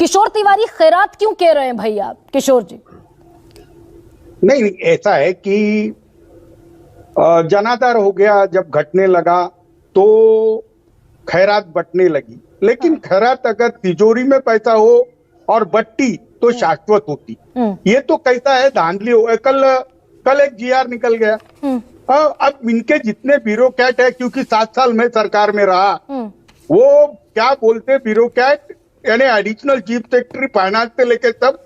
किशोर तिवारी खैरात क्यों कह रहे हैं भाई आप किशोर जी? नहीं, ऐसा है कि जनाधार हो गया, जब घटने लगा तो खैरात बंटने लगी। लेकिन खैरात अगर तिजोरी में पैसा हो और बट्टी तो शाश्वत होती। ये तो कैसा है, धांधली हो। कल एक जीआर निकल गया। अब इनके जितने ब्यूरोक्रेट है, क्योंकि 7 साल में सरकार में रहा, वो क्या बोलते ब्यूरोक्रेट, यानी एडिशनल चीफ सेक्रेटरी फाइनेंस से लेके सब।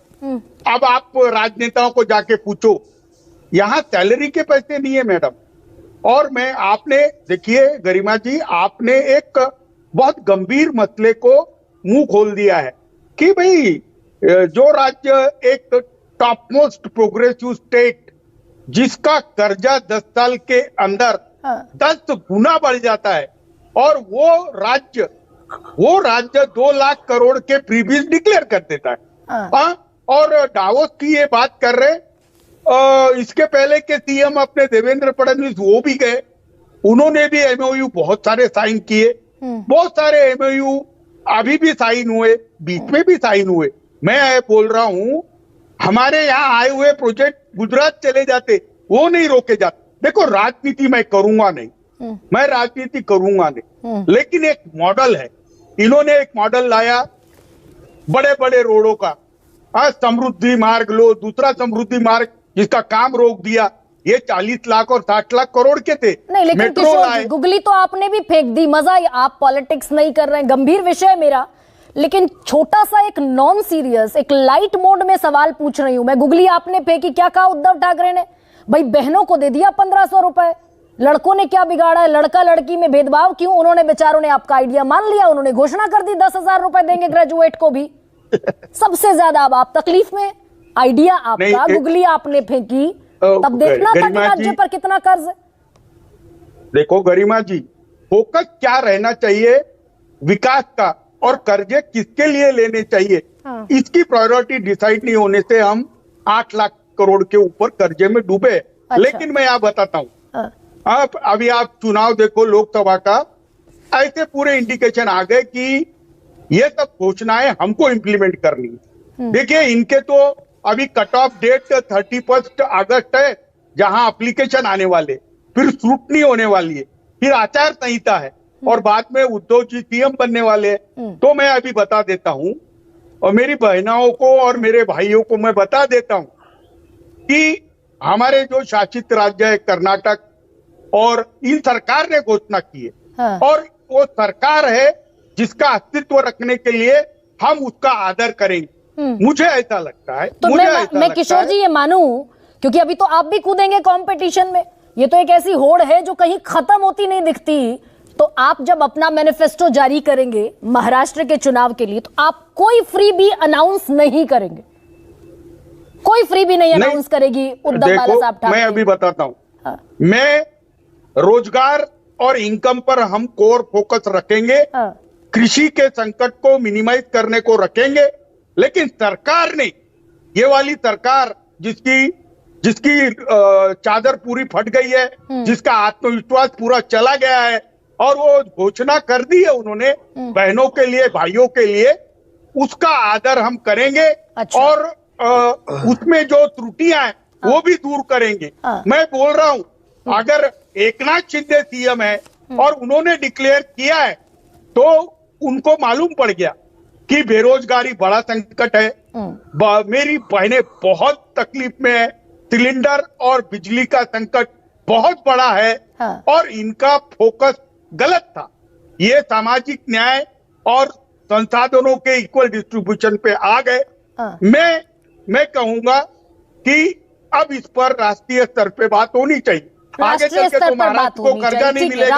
अब आप राजनेताओं को जाके पूछो, यहाँ सैलरी के पैसे नहीं है मैडम। और आपने देखिए गरिमा जी, आपने एक बहुत गंभीर मसले को मुंह खोल दिया है कि भाई जो राज्य एक टॉप मोस्ट प्रोग्रेसिव स्टेट जिसका कर्जा 10 साल के अंदर 10 गुना बढ़ जाता है, और वो राज्य 2 लाख करोड़ के प्रीवियस डिक्लेयर कर देता है। और डावोस की ये बात कर रहे, इसके पहले के सीएम अपने देवेंद्र फडणवीस वो भी गए, उन्होंने भी एमओयू बहुत सारे साइन किए, बहुत सारे एमओयू अभी भी साइन हुए, बीच में भी साइन हुए। मैं बोल रहा हूं, हमारे यहाँ आए हुए प्रोजेक्ट गुजरात चले जाते, वो नहीं रोके जाते। देखो राजनीति मैं करूंगा नहीं, मैं राजनीति करूंगा नहीं, लेकिन एक मॉडल है, इन्होंने एक मॉडल लाया बड़े बड़े रोडों का। समृद्धि मार्ग लो, दूसरा समृद्धि मार्ग जिसका काम रोक दिया, ये 40 लाख और 60 लाख करोड़ के थे। नहीं, लेकिन किशोर जी, गुगली तो आपने भी फेंक दी। मजा, आप पॉलिटिक्स नहीं कर रहे हैं, गंभीर विषय मेरा, लेकिन छोटा सा एक नॉन सीरियस, एक लाइट मोड में सवाल पूछ रही हूं मैं। गुगली आपने फेंकी, क्या कहा उद्धव ठाकरे ने? भाई बहनों को दे दिया 1500 रुपए, लड़कों ने क्या बिगाड़ा है? लड़का लड़की में भेदभाव क्यों? उन्होंने बेचारों ने आपका आइडिया मान लिया, उन्होंने घोषणा कर दी 10,000 रुपए देंगे ग्रेजुएट को भी। सबसे ज्यादा अब आप तकलीफ में। आइडिया आपका, गुगली आपने फेंकी, तब देखना था कि राज्य पर कितना कर्ज है। देखो गरिमा जी, फोकस क्या रहना चाहिए विकास का, और कर्जे किसके लिए लेने चाहिए, इसकी प्रायोरिटी डिसाइड नहीं होने से हम 8 लाख करोड़ के ऊपर कर्जे में डूबे। अच्छा। लेकिन मैं यहाँ बताता हूँ, अभी आप चुनाव देखो लोकसभा का, ऐसे पूरे इंडिकेशन आ गए कि ये सब घोषणाएं हमको इम्प्लीमेंट करनी है। देखिए इनके तो अभी कट ऑफ डेट 31 अगस्त है, जहां एप्लीकेशन आने वाले, फिर स्क्रूटनी होने वाली है, फिर आचार संहिता है, और बाद में उद्धव जी सीएम बनने वाले हैं। तो मैं अभी बता देता हूं, और मेरी बहनों को और मेरे भाइयों को मैं बता देता हूं कि हमारे जो शासित राज्य है कर्नाटक, और इन सरकार ने घोषणा की है, और वो सरकार है जिसका अस्तित्व रखने के लिए हम उसका आदर करेंगे। मुझे ऐसा लगता है। तो मैं किशोर जी ये मानूं, क्योंकि अभी तो आप भी कूदेंगे कंपटीशन में, ये तो एक ऐसी होड़ है जो कहीं खत्म होती नहीं दिखती। तो आप जब अपना मैनिफेस्टो जारी करेंगे महाराष्ट्र के चुनाव के लिए, तो आप कोई फ्री भी अनाउंस नहीं करेंगे? कोई फ्री भी नहीं अनाउंस करेगी उद्धव बाला साहब ठाकरे? मैं अभी बताता हूं, मैं रोजगार और इनकम पर हम कोर फोकस रखेंगे, कृषि के संकट को मिनिमाइज करने को रखेंगे। लेकिन सरकार ने, ये वाली सरकार जिसकी चादर पूरी फट गई है, जिसका आत्मविश्वास पूरा चला गया है, और वो घोषणा कर दी है उन्होंने बहनों के लिए, भाइयों के लिए, उसका आदर हम करेंगे। अच्छा। और उसमें जो त्रुटियां हैं वो भी दूर करेंगे। मैं बोल रहा हूं, अगर एकनाथ शिंदे सीएम है और उन्होंने डिक्लेयर किया है, तो उनको मालूम पड़ गया कि बेरोजगारी बड़ा संकट है, मेरी बहनें बहुत तकलीफ में है, सिलेंडर और बिजली का संकट बहुत बड़ा है, और इनका फोकस गलत था। ये सामाजिक न्याय और संसाधनों के इक्वल डिस्ट्रीब्यूशन पे आ गए। मैं कहूंगा कि अब इस पर राष्ट्रीय स्तर पे बात होनी चाहिए। आगे चल के तो महाराष्ट्र को कर्जा नहीं मिलेगा।